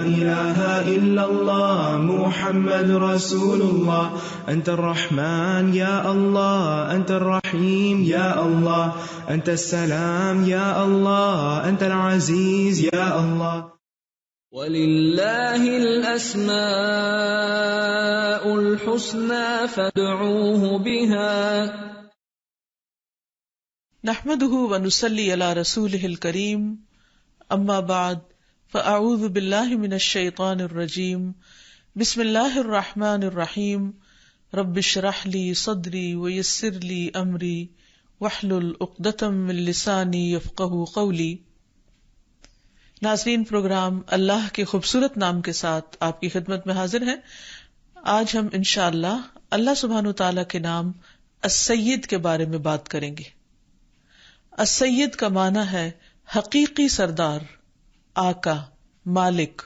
إله إلا الله محمد رسول الله أنت الرحمن يا الله أنت الرحيم يا الله أنت السلام يا الله أنت العزيز يا الله. وَلِلَّهِ الْأَسْمَاءُ الْحُسْنَى فَادْعُوهُ بِهَا. نحمده ونصلي على رسوله الكريم، اما بعد فاعوذ باللہ من الشیطان الرجیم، بسم اللہ الرحمن الرحیم، رب اشرح لی صدری ویسر لی امری واحلل عقدۃ من لسانی یفقہوا قولی. ناظرین، پروگرام اللہ کے خوبصورت نام کے ساتھ آپ کی خدمت میں حاضر ہیں. آج ہم انشاءاللہ اللہ سبحانہ وتعالی کے نام السید کے بارے میں بات کریں گے. السید کا معنی ہے حقیقی سردار، آقا، مالک.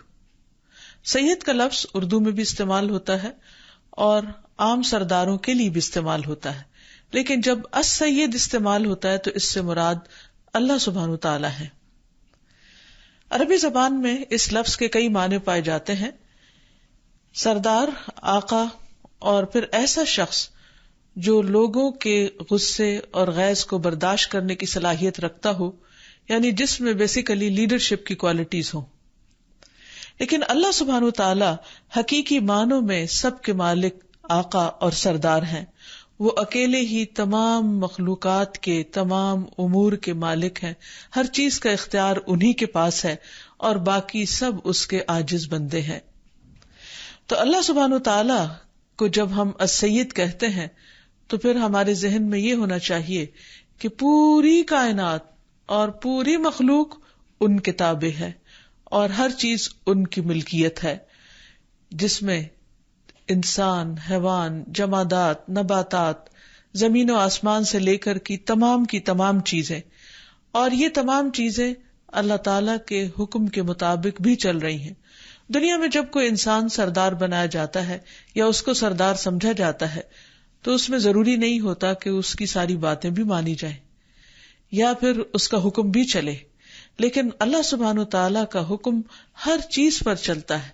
سید کا لفظ اردو میں بھی استعمال ہوتا ہے اور عام سرداروں کے لیے بھی استعمال ہوتا ہے، لیکن جب السید استعمال ہوتا ہے تو اس سے مراد اللہ سبحانہ وتعالی ہے. عربی زبان میں اس لفظ کے کئی معنی پائے جاتے ہیں. سردار، آقا، اور پھر ایسا شخص جو لوگوں کے غصے اور غیظ کو برداشت کرنے کی صلاحیت رکھتا ہو، یعنی جس میں بیسیکلی لیڈرشپ کی کوالٹیز ہوں. لیکن اللہ سبحانہ وتعالی حقیقی معنوں میں سب کے مالک، آقا اور سردار ہیں. وہ اکیلے ہی تمام مخلوقات کے تمام امور کے مالک ہیں. ہر چیز کا اختیار انہی کے پاس ہے اور باقی سب اس کے عاجز بندے ہیں. تو اللہ سبحانہ وتعالی کو جب ہم السید کہتے ہیں تو پھر ہمارے ذہن میں یہ ہونا چاہیے کہ پوری کائنات اور پوری مخلوق ان کے تابع ہے اور ہر چیز ان کی ملکیت ہے، جس میں انسان، حیوان، جمادات، نباتات، زمین و آسمان سے لے کر کی تمام چیزیں، اور یہ تمام چیزیں اللہ تعالی کے حکم کے مطابق بھی چل رہی ہیں. دنیا میں جب کوئی انسان سردار بنایا جاتا ہے یا اس کو سردار سمجھا جاتا ہے تو اس میں ضروری نہیں ہوتا کہ اس کی ساری باتیں بھی مانی جائیں یا پھر اس کا حکم بھی چلے، لیکن اللہ سبحانہ وتعالی کا حکم ہر چیز پر چلتا ہے.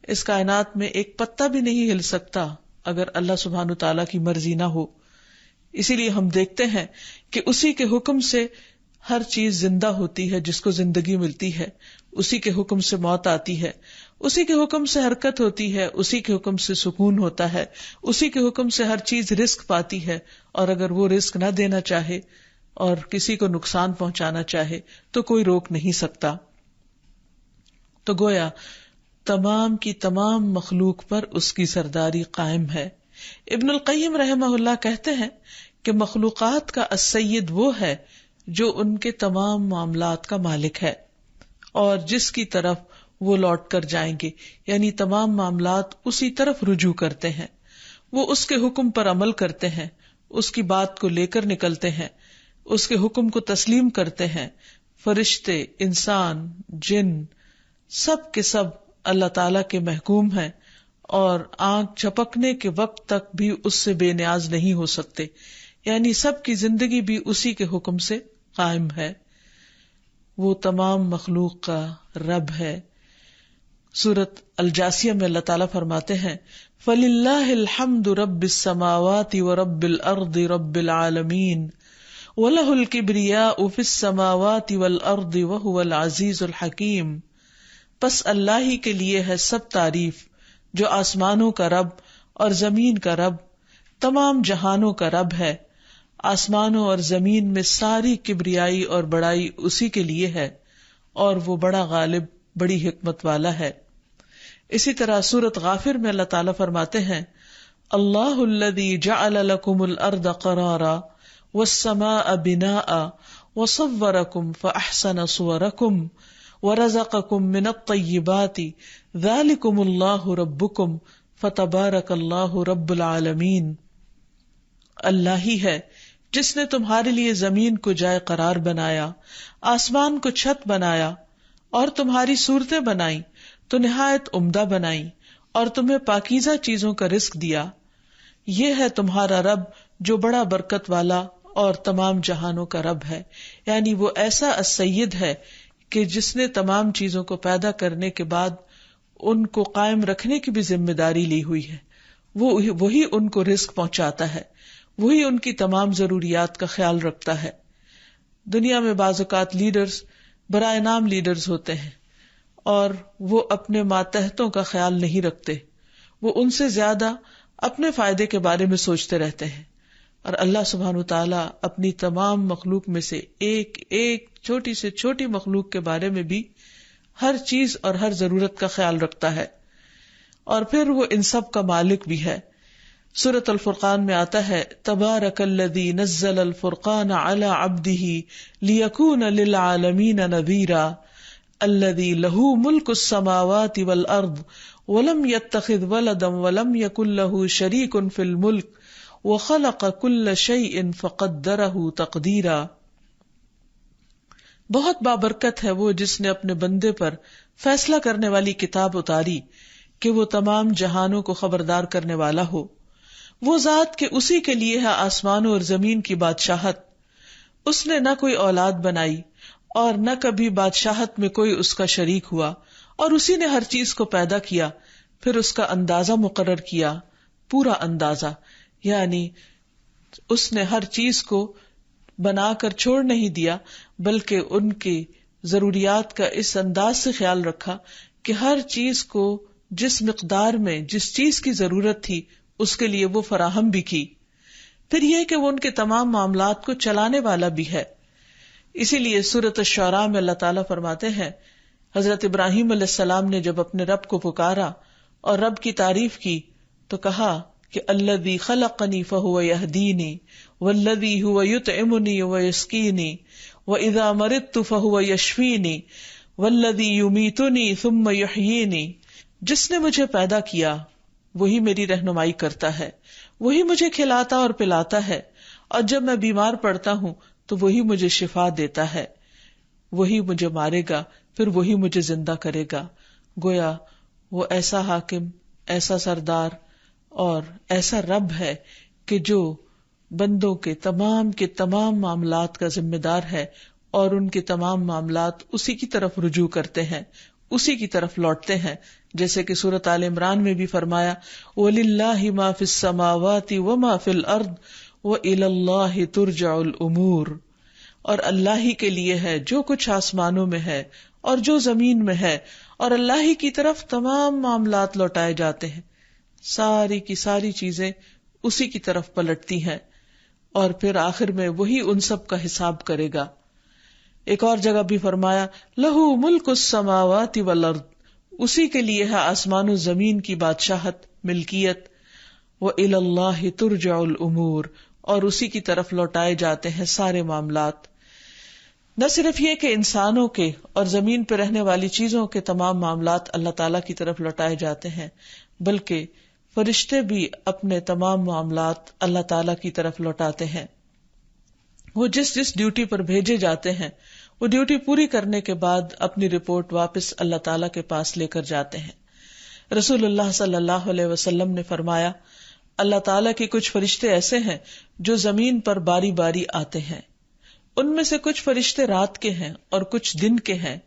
اس کائنات میں ایک پتا بھی نہیں ہل سکتا اگر اللہ سبحانہ وتعالی کی مرضی نہ ہو. اسی لیے ہم دیکھتے ہیں کہ اسی کے حکم سے ہر چیز زندہ ہوتی ہے، جس کو زندگی ملتی ہے، اسی کے حکم سے موت آتی ہے، اسی کے حکم سے حرکت ہوتی ہے، اسی کے حکم سے سکون ہوتا ہے، اسی کے حکم سے ہر چیز رزق پاتی ہے، اور اگر وہ رزق نہ دینا چاہے اور کسی کو نقصان پہنچانا چاہے تو کوئی روک نہیں سکتا. تو گویا تمام کی تمام مخلوق پر اس کی سرداری قائم ہے. ابن القیم رحمہ اللہ کہتے ہیں کہ مخلوقات کا السید وہ ہے جو ان کے تمام معاملات کا مالک ہے اور جس کی طرف وہ لوٹ کر جائیں گے، یعنی تمام معاملات اسی طرف رجوع کرتے ہیں. وہ اس کے حکم پر عمل کرتے ہیں، اس کی بات کو لے کر نکلتے ہیں، اس کے حکم کو تسلیم کرتے ہیں. فرشتے، انسان، جن، سب کے سب اللہ تعالی کے محکوم ہیں اور آنکھ جھپکنے کے وقت تک بھی اس سے بے نیاز نہیں ہو سکتے، یعنی سب کی زندگی بھی اسی کے حکم سے قائم ہے. وہ تمام مخلوق کا رب ہے. سورۃ الجاثیہ میں اللہ تعالیٰ فرماتے ہیں فَلِلَّهِ الْحَمْدُ رَبِّ السَّمَاوَاتِ وَرَبِّ الْأَرْضِ رَبِّ الْعَالَمِينَ وَلَهُ الْكِبْرِيَاءُ فِي السَّمَاوَاتِ وَالْأَرْضِ وَهُوَ الْعَزِيزُ الْحَكِيمُ. پس اللہ ہی کے لیے ہے سب تعریف، جو آسمانوں کا رب اور زمین کا رب، تمام جہانوں کا رب ہے. آسمانوں اور زمین میں ساری کبریائی اور بڑائی اسی کے لیے ہے اور وہ بڑا غالب، بڑی حکمت والا ہے. اسی طرح سورۃ غافر میں اللہ تعالیٰ فرماتے ہیں اللہ الذی جعل لکم الارض قرارا والسماء بناء وصورکم فاحسن صورکم ورزقکم من الطیبات ذالکم اللہ ربکم فتبارک اللہ رب العالمین. اللہ ہی ہے جس نے تمہارے لیے زمین کو جائے قرار بنایا، آسمان کو چھت بنایا اور تمہاری صورتیں بنائیں تو نہایت عمدہ بنائیں اور تمہیں پاکیزہ چیزوں کا رزق دیا. یہ ہے تمہارا رب جو بڑا برکت والا اور تمام جہانوں کا رب ہے. یعنی وہ ایسا السید ہے کہ جس نے تمام چیزوں کو پیدا کرنے کے بعد ان کو قائم رکھنے کی بھی ذمہ داری لی ہوئی ہے. وہی ان کو رزق پہنچاتا ہے، وہی ان کی تمام ضروریات کا خیال رکھتا ہے. دنیا میں بعض اوقات لیڈرز برائے نام لیڈرز ہوتے ہیں اور وہ اپنے ماتحتوں کا خیال نہیں رکھتے، وہ ان سے زیادہ اپنے فائدے کے بارے میں سوچتے رہتے ہیں. اور اللہ سبحانہ وتعالیٰ اپنی تمام مخلوق میں سے ایک ایک چھوٹی سے چھوٹی مخلوق کے بارے میں بھی ہر چیز اور ہر ضرورت کا خیال رکھتا ہے، اور پھر وہ ان سب کا مالک بھی ہے. سورۃ الفرقان میں آتا ہے تبارک الذی نزل الفرقان علی عبدہ لیکون للعالمین نذیرا الذی لہ ملک السماوات والارض ولم يتخذ ولدا ولم يكن له شریک فی الملک وخلق كل شیء فقدرہ تقدیرا. بہت بابرکت ہے وہ جس نے اپنے بندے پر فیصلہ کرنے والی کتاب اتاری کہ وہ تمام جہانوں کو خبردار کرنے والا ہو. وہ ذات کہ اسی کے لیے ہے آسمانوں اور زمین کی بادشاہت. اس نے نہ کوئی اولاد بنائی اور نہ کبھی بادشاہت میں کوئی اس کا شریک ہوا، اور اسی نے ہر چیز کو پیدا کیا، پھر اس کا اندازہ مقرر کیا، پورا اندازہ، یعنی اس نے ہر چیز کو بنا کر چھوڑ نہیں دیا بلکہ ان کی ضروریات کا اس انداز سے خیال رکھا کہ ہر چیز کو جس مقدار میں جس چیز کی ضرورت تھی اس کے لیے وہ فراہم بھی کی. پھر یہ کہ وہ ان کے تمام معاملات کو چلانے والا بھی ہے. اسی لیے سورۃ الشعراء میں اللہ تعالیٰ فرماتے ہیں حضرت ابراہیم علیہ السلام نے جب اپنے رب کو پکارا اور رب کی تعریف کی تو کہا کہ الذی خلقنی فہو یہدینی والذی هو یطعمنی ویسقینی واذا مرضت فہو یشفینی والذی یمیتنی ثم یحیینی. جس نے مجھے پیدا کیا وہی میری رہنمائی کرتا ہے، وہی مجھے کھلاتا اور پلاتا ہے، اور جب میں بیمار پڑتا ہوں تو وہی مجھے شفا دیتا ہے، وہی مجھے مارے گا پھر وہی مجھے زندہ کرے گا. گویا وہ ایسا حاکم، ایسا سردار اور ایسا رب ہے کہ جو بندوں کے تمام معاملات کا ذمہ دار ہے، اور ان کے تمام معاملات اسی کی طرف رجوع کرتے ہیں، اسی کی طرف لوٹتے ہیں. جیسے کہ سورۃ آل عمران میں بھی فرمایا وَلِلَّهِ مَا فِي السَّمَاوَاتِ وَمَا فِي الْأَرْضِ وَإِلَى اللَّهِ تُرْجَعُ الْأُمُورُ. اور اللہ ہی کے لیے ہے جو کچھ آسمانوں میں ہے اور جو زمین میں ہے، اور اللہ ہی کی طرف تمام معاملات لوٹائے جاتے ہیں. ساری کی ساری چیزیں اسی کی طرف پلٹتی ہیں، اور پھر آخر میں وہی ان سب کا حساب کرے گا. ایک اور جگہ بھی فرمایا لہو ملک السماوات والارض، اسی کے لیے ہے آسمان و زمین کی بادشاہت، ملکیت. وَإِلَى اللَّهِ تُرْجَعُ الْأُمُورُ، اور اسی کی طرف لوٹائے جاتے ہیں سارے معاملات. نہ صرف یہ کہ انسانوں کے اور زمین پہ رہنے والی چیزوں کے تمام معاملات اللہ تعالیٰ کی طرف لوٹائے جاتے ہیں، بلکہ فرشتے بھی اپنے تمام معاملات اللہ تعالیٰ کی طرف لوٹاتے ہیں. وہ جس جس ڈیوٹی پر بھیجے جاتے ہیں وہ ڈیوٹی پوری کرنے کے بعد اپنی رپورٹ واپس اللہ تعالیٰ کے پاس لے کر جاتے ہیں. رسول اللہ صلی اللہ علیہ وسلم نے فرمایا اللہ تعالیٰ کے کچھ فرشتے ایسے ہیں جو زمین پر باری باری آتے ہیں. ان میں سے کچھ فرشتے رات کے ہیں اور کچھ دن کے ہیں.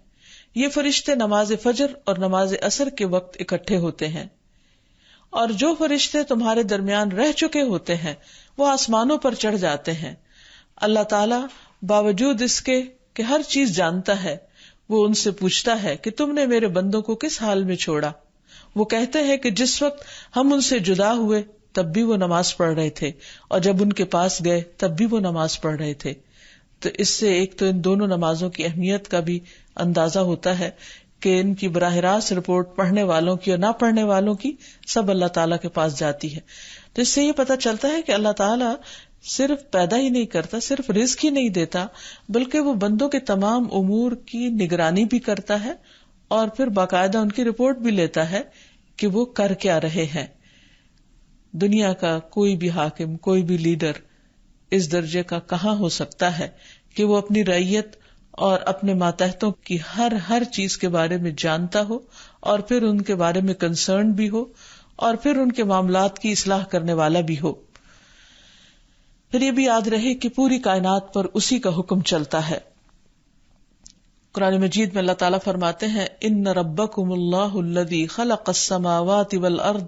یہ فرشتے نماز فجر اور نماز عصر کے وقت اکٹھے ہوتے ہیں. اور جو فرشتے تمہارے درمیان رہ چکے ہوتے ہیں وہ آسمانوں پر چڑھ جاتے ہیں. اللہ تعالیٰ باوجود اس کے کہ ہر چیز جانتا ہے، وہ ان سے پوچھتا ہے کہ تم نے میرے بندوں کو کس حال میں چھوڑا. وہ کہتے ہیں کہ جس وقت ہم ان سے جدا ہوئے تب بھی وہ نماز پڑھ رہے تھے، اور جب ان کے پاس گئے تب بھی وہ نماز پڑھ رہے تھے. تو اس سے ایک تو ان دونوں نمازوں کی اہمیت کا بھی اندازہ ہوتا ہے کہ ان کی براہ راست رپورٹ پڑھنے والوں کی اور نہ پڑھنے والوں کی سب اللہ تعالیٰ کے پاس جاتی ہے. تو اس سے یہ پتہ چلتا ہے کہ اللہ تعالیٰ صرف پیدا ہی نہیں کرتا، صرف رزق ہی نہیں دیتا، بلکہ وہ بندوں کے تمام امور کی نگرانی بھی کرتا ہے اور پھر باقاعدہ ان کی رپورٹ بھی لیتا ہے کہ وہ کر کیا رہے ہیں. دنیا کا کوئی بھی حاکم، کوئی بھی لیڈر اس درجے کا کہاں ہو سکتا ہے کہ وہ اپنی رعیت اور اپنے ماتحتوں کی ہر چیز کے بارے میں جانتا ہو اور پھر ان کے بارے میں کنسرن بھی ہو اور پھر ان کے معاملات کی اصلاح کرنے والا بھی ہو. پھر یہ بھی یاد رہے کہ پوری کائنات پر اسی کا حکم چلتا ہے. قرآن مجید میں اللہ تعالیٰ فرماتے ہیں ان ربکم اللہ الذی خلق السماوات والارض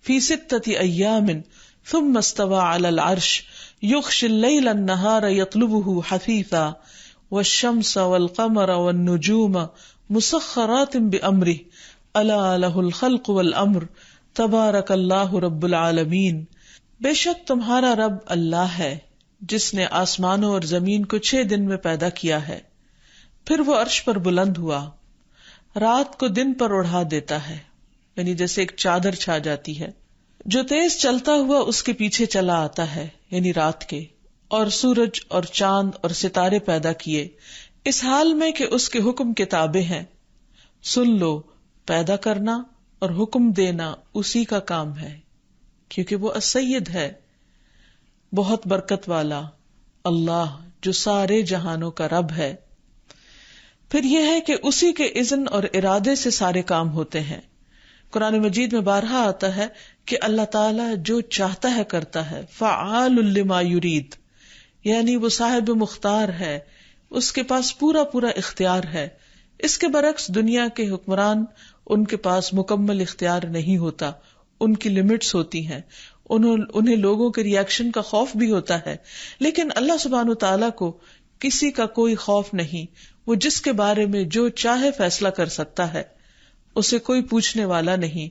فی 6 ایام ثم استوى علی العرش یغشی اللیل النہار یطلبہ حثیثا والشمس والقمر والنجوم مسخرات بامرہ الا لہ الخلق والامر تبارک اللہ رب العالمین. بے شک تمہارا رب اللہ ہے جس نے آسمانوں اور زمین کو 6 دن میں پیدا کیا ہے، پھر وہ عرش پر بلند ہوا، رات کو دن پر اڑا دیتا ہے، یعنی جیسے ایک چادر چھا جاتی ہے، جو تیز چلتا ہوا اس کے پیچھے چلا آتا ہے یعنی رات کے، اور سورج اور چاند اور ستارے پیدا کیے اس حال میں کہ اس کے حکم کے تابع ہیں. سن لو، پیدا کرنا اور حکم دینا اسی کا کام ہے، کیونکہ وہ السید ہے، بہت برکت والا اللہ جو سارے جہانوں کا رب ہے. پھر یہ ہے کہ اسی کے اذن اور ارادے سے سارے کام ہوتے ہیں. قرآن مجید میں بارہا آتا ہے کہ اللہ تعالیٰ جو چاہتا ہے کرتا ہے، فعال لما یرید، یعنی وہ صاحب مختار ہے، اس کے پاس پورا پورا اختیار ہے. اس کے برعکس دنیا کے حکمران، ان کے پاس مکمل اختیار نہیں ہوتا، ان کی لمٹس ہوتی ہیں، انہیں لوگوں کے ری ایکشن کا خوف بھی ہوتا ہے. لیکن اللہ سبحانہ تعالیٰ کو کسی کا کوئی خوف نہیں، وہ جس کے بارے میں جو چاہے فیصلہ کر سکتا ہے، اسے کوئی پوچھنے والا نہیں،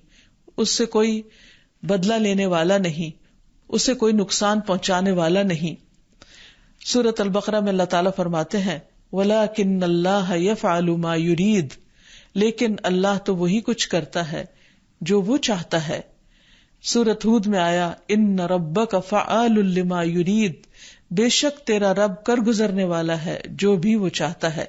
اس سے کوئی بدلہ لینے والا نہیں، اسے کوئی نقصان پہنچانے والا نہیں. سورۃ البقرہ میں اللہ تعالیٰ فرماتے ہیں وَلَكِنَّ اللَّهَ يَفْعَلُ مَا يُرِيدُ، لیکن اللہ تو وہی کچھ کرتا ہے جو وہ چاہتا ہے. سورۃ ہود میں آیا ان ربک فعال لما یرید، بے شک تیرا رب کر گزرنے والا ہے جو بھی وہ چاہتا ہے،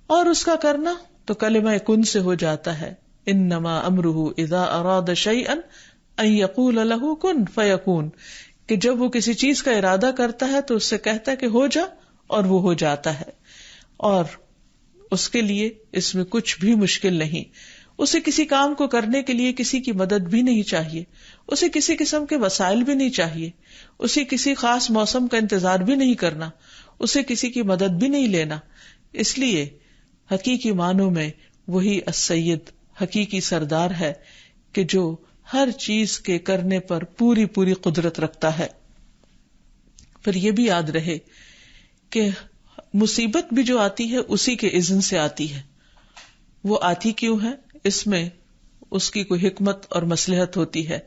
اور اس کا کرنا تو کلمہ کن سے ہو جاتا ہے. انما امرہ اذا اراد شیئا ان یقول له کن فیکون، کہ جب وہ کسی چیز کا ارادہ کرتا ہے تو اس سے کہتا ہے کہ ہو جا، اور وہ ہو جاتا ہے. اور اس کے لیے اس میں کچھ بھی مشکل نہیں. اسے کسی کام کو کرنے کے لیے کسی کی مدد بھی نہیں چاہیے، اسے کسی قسم کے وسائل بھی نہیں چاہیے، اسے کسی خاص موسم کا انتظار بھی نہیں کرنا، اسے کسی کی مدد بھی نہیں لینا. اس لیے حقیقی معنوں میں وہی السید، حقیقی سردار ہے کہ جو ہر چیز کے کرنے پر پوری پوری قدرت رکھتا ہے. پھر یہ بھی یاد رہے کہ مصیبت بھی جو آتی ہے اسی کے اذن سے آتی ہے. وہ آتی کیوں ہے؟ اس میں اس کی کوئی حکمت اور مصلحت ہوتی ہے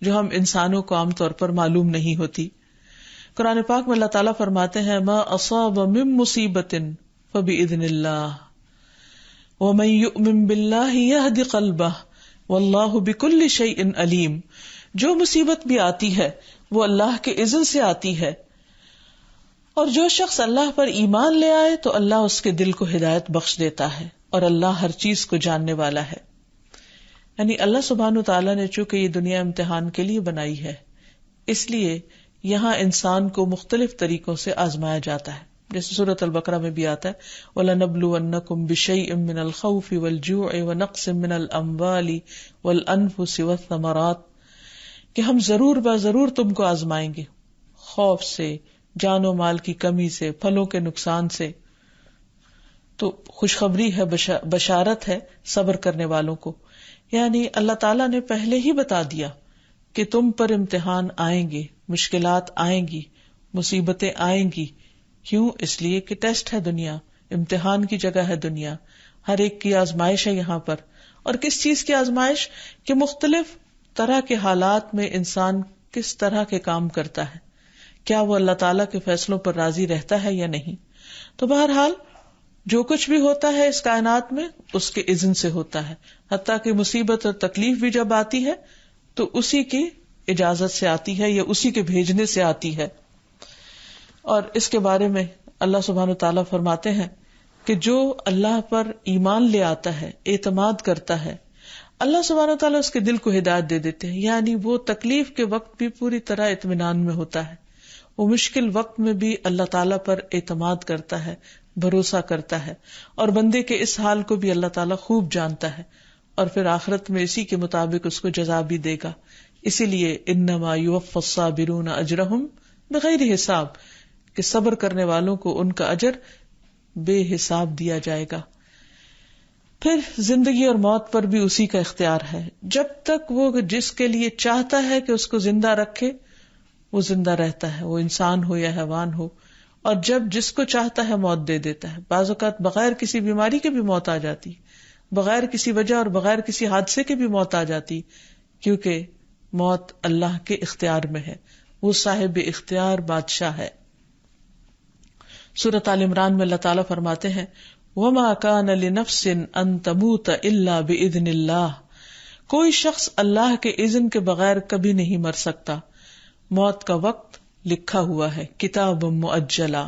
جو ہم انسانوں کو عام طور پر معلوم نہیں ہوتی. قرآن پاک میں اللہ تعالیٰ فرماتے ہیں ما اصاب من مصیبت فبإذن اللہ ومن یؤمن باللہ یہد قلبہ واللہ بکل شیء علیم. جو مصیبت بھی آتی ہے وہ اللہ کے اذن سے آتی ہے، اور جو شخص اللہ پر ایمان لے آئے تو اللہ اس کے دل کو ہدایت بخش دیتا ہے، اور اللہ ہر چیز کو جاننے والا ہے. یعنی اللہ سبحانہ تعالیٰ نے چونکہ یہ دنیا امتحان کے لیے بنائی ہے، اس لیے یہاں انسان کو مختلف طریقوں سے آزمایا جاتا ہے. جیسے سورۃ البقرہ میں بھی آتا ہے وَلَنَبْلُوَنَّكُمْ بِشَيْءٍ مِّنَ الْخَوْفِ وَالْجُوعِ وَنَقْصٍ مِّنَ الْأَمْوَالِ وَالْأَنفُسِ وَالثَّمَرَاتِ، کہ ہم ضرور تم کو آزمائیں گے، خوف سے، جان و مال کی کمی سے، پھلوں کے نقصان سے. تو خوشخبری ہے، بشارت ہے صبر کرنے والوں کو. یعنی اللہ تعالیٰ نے پہلے ہی بتا دیا کہ تم پر امتحان آئیں گے، مشکلات آئیں گی، مصیبتیں آئیں گی. کیوں؟ اس لیے کہ ٹیسٹ ہے دنیا، امتحان کی جگہ ہے دنیا، ہر ایک کی آزمائش ہے یہاں پر. اور کس چیز کی آزمائش؟ کہ مختلف طرح کے حالات میں انسان کس طرح کے کام کرتا ہے، کیا وہ اللہ تعالیٰ کے فیصلوں پر راضی رہتا ہے یا نہیں. تو بہرحال جو کچھ بھی ہوتا ہے اس کائنات میں اس کے اذن سے ہوتا ہے، حتیٰ کہ مصیبت اور تکلیف بھی جب آتی ہے تو اسی کی اجازت سے آتی ہے یا اسی کے بھیجنے سے آتی ہے. اور اس کے بارے میں اللہ سبحانہ تعالیٰ فرماتے ہیں کہ جو اللہ پر ایمان لے آتا ہے، اعتماد کرتا ہے، اللہ سبحانہ تعالیٰ اس کے دل کو ہدایت دے دیتے ہیں. یعنی وہ تکلیف کے وقت بھی پوری طرح اطمینان میں ہوتا ہے، وہ مشکل وقت میں بھی اللہ تعالیٰ پر اعتماد کرتا ہے، بھروسہ کرتا ہے، اور بندے کے اس حال کو بھی اللہ تعالیٰ خوب جانتا ہے، اور پھر آخرت میں اسی کے مطابق اس کو جزا بھی دے گا. اسی لیے انما یوفی الصابرون اجرہم بغیر حساب، کہ صبر کرنے والوں کو ان کا اجر بے حساب دیا جائے گا. پھر زندگی اور موت پر بھی اسی کا اختیار ہے. جب تک وہ جس کے لیے چاہتا ہے کہ اس کو زندہ رکھے وہ زندہ رہتا ہے، وہ انسان ہو یا حیوان ہو، اور جب جس کو چاہتا ہے موت دے دیتا ہے. بعض اوقات بغیر کسی بیماری کے بھی موت آ جاتی، بغیر کسی وجہ اور بغیر کسی حادثے کے بھی موت آ جاتی، کیونکہ موت اللہ کے اختیار میں ہے، وہ صاحب اختیار بادشاہ ہے. سورۃ آل عمران میں اللہ تعالیٰ فرماتے ہیں وَمَا كَانَ لِنَفْسٍ أَن تَمُوتَ إِلَّا بِإِذْنِ اللَّهِ، کوئی شخص اللہ کے اذن کے بغیر کبھی نہیں مر سکتا. موت کا وقت لکھا ہوا ہے، کتاب مؤجلہ.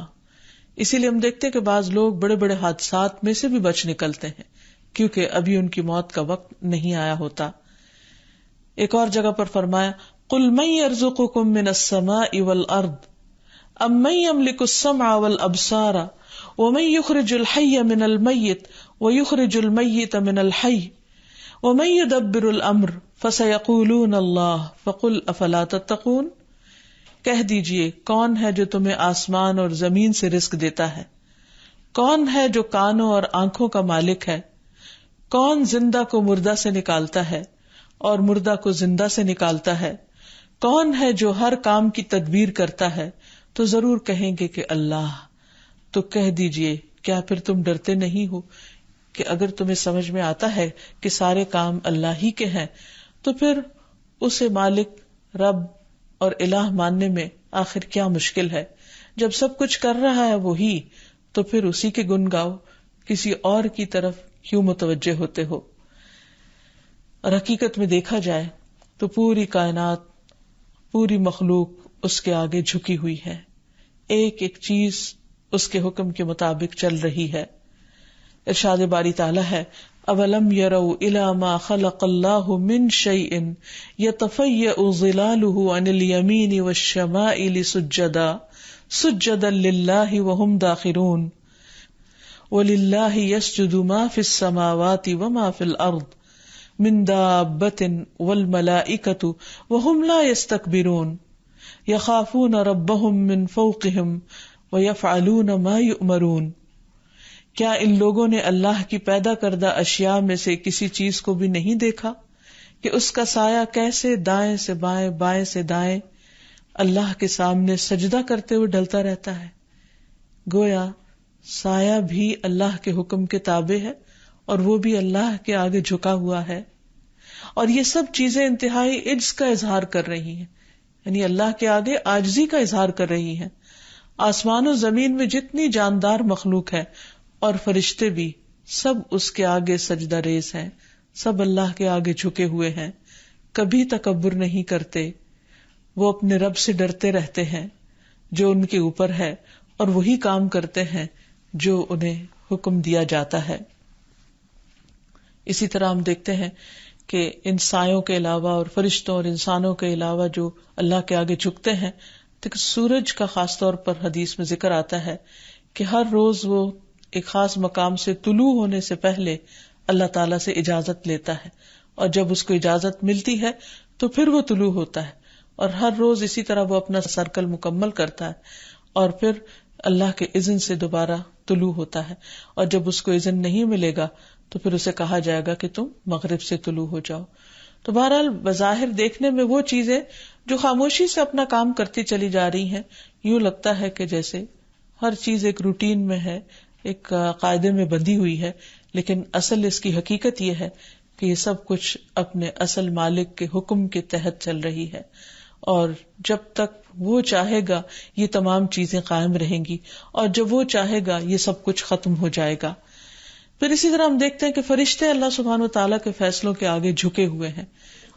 اسی لیے ہم دیکھتے ہیں کہ بعض لوگ بڑے بڑے حادثات میں سے بھی بچ نکلتے ہیں کیونکہ ابھی ان کی موت کا وقت نہیں آیا ہوتا. ایک اور جگہ پر فرمایا قُلْ مَن يَرْزُقُكُم مِّنَ السَّمَاءِ وَالْأَرْضِ أَمَّن يَمْلِكُ السَّمْعَ وَالْأَبْصَارَ وَمَن يُخْرِجُ الْحَيَّ مِنَ الْمَيِّتِ وَيُخْرِجُ الْمَيِّتَ مِنَ الْحَيِّ وَمَن يُدَبِّرُ الْأَمْرَ فَسَيَقُولُونَ اللَّهُ فَقُلْ أَفَلَا تَتَّقُونَ. کہہ دیجئے کون ہے جو تمہیں آسمان اور زمین سے رزق دیتا ہے؟ کون ہے جو کانوں اور آنکھوں کا مالک ہے؟ کون زندہ کو مردہ سے نکالتا ہے اور مردہ کو زندہ سے نکالتا ہے؟ کون ہے جو ہر کام کی تدبیر کرتا ہے؟ تو ضرور کہیں گے کہ اللہ. تو کہہ دیجئے کیا پھر تم ڈرتے نہیں ہو کہ اگر تمہیں سمجھ میں آتا ہے کہ سارے کام اللہ ہی کے ہیں تو پھر اسے مالک، رب اور الہ ماننے میں آخر کیا مشکل ہے؟ جب سب کچھ کر رہا ہے وہی، تو پھر اسی کے گن گاؤ، کسی اور کی طرف کیوں متوجہ ہوتے ہو؟ اور حقیقت میں دیکھا جائے تو پوری کائنات، پوری مخلوق اس کے آگے جھکی ہوئی ہے، ایک ایک چیز اس کے حکم کے مطابق چل رہی ہے. ارشاد باری تعالیٰ ہے اولم یروا الی ما خلق اللہ من شیء یتفیأ ظلالہ عن الیمین والشمائل سجدا للہ وہم داخرون وللہ یسجد ما فی السماوات وما فی الارض من دابۃ والملائکۃ وہم لا یستکبرون یخافون ربہم من فوقہم ویفعلون ما یؤمرون. کیا ان لوگوں نے اللہ کی پیدا کردہ اشیاء میں سے کسی چیز کو بھی نہیں دیکھا کہ اس کا سایہ کیسے دائیں سے بائیں، بائیں سے دائیں اللہ کے سامنے سجدہ کرتے ہوئے ڈلتا رہتا ہے؟ گویا سایہ بھی اللہ کے حکم کے تابع ہے اور وہ بھی اللہ کے آگے جھکا ہوا ہے. اور یہ سب چیزیں انتہائی عجز کا اظہار کر رہی ہیں، یعنی اللہ کے آگے عاجزی کا اظہار کر رہی ہیں. آسمان و زمین میں جتنی جاندار مخلوق ہے اور فرشتے بھی سب اس کے آگے سجدہ ریز ہیں، سب اللہ کے آگے جھکے ہوئے ہیں، کبھی تکبر نہیں کرتے. وہ اپنے رب سے ڈرتے رہتے ہیں جو ان کے اوپر ہے اور وہی کام کرتے ہیں جو انہیں حکم دیا جاتا ہے. اسی طرح ہم دیکھتے ہیں کہ ان سایوں کے علاوہ اور فرشتوں اور انسانوں کے علاوہ جو اللہ کے آگے جھکتے ہیں، تو سورج کا خاص طور پر حدیث میں ذکر آتا ہے کہ ہر روز وہ ایک خاص مقام سے طلوع ہونے سے پہلے اللہ تعالیٰ سے اجازت لیتا ہے، اور جب اس کو اجازت ملتی ہے تو پھر وہ طلوع ہوتا ہے، اور ہر روز اسی طرح وہ اپنا سرکل مکمل کرتا ہے اور پھر اللہ کے اذن سے دوبارہ طلوع ہوتا ہے. اور جب اس کو اذن نہیں ملے گا تو پھر اسے کہا جائے گا کہ تم مغرب سے طلوع ہو جاؤ. تو بہرحال بظاہر دیکھنے میں وہ چیزیں جو خاموشی سے اپنا کام کرتی چلی جا رہی ہیں، یوں لگتا ہے کہ جیسے ہر چیز ایک روٹین میں ہے، ایک قاعدے میں بندھی ہوئی ہے، لیکن اصل اس کی حقیقت یہ ہے کہ یہ سب کچھ اپنے اصل مالک کے حکم کے تحت چل رہی ہے، اور جب تک وہ چاہے گا یہ تمام چیزیں قائم رہیں گی، اور جب وہ چاہے گا یہ سب کچھ ختم ہو جائے گا. پھر اسی طرح ہم دیکھتے ہیں کہ فرشتے اللہ سبحانہ وتعالیٰ کے فیصلوں کے آگے جھکے ہوئے ہیں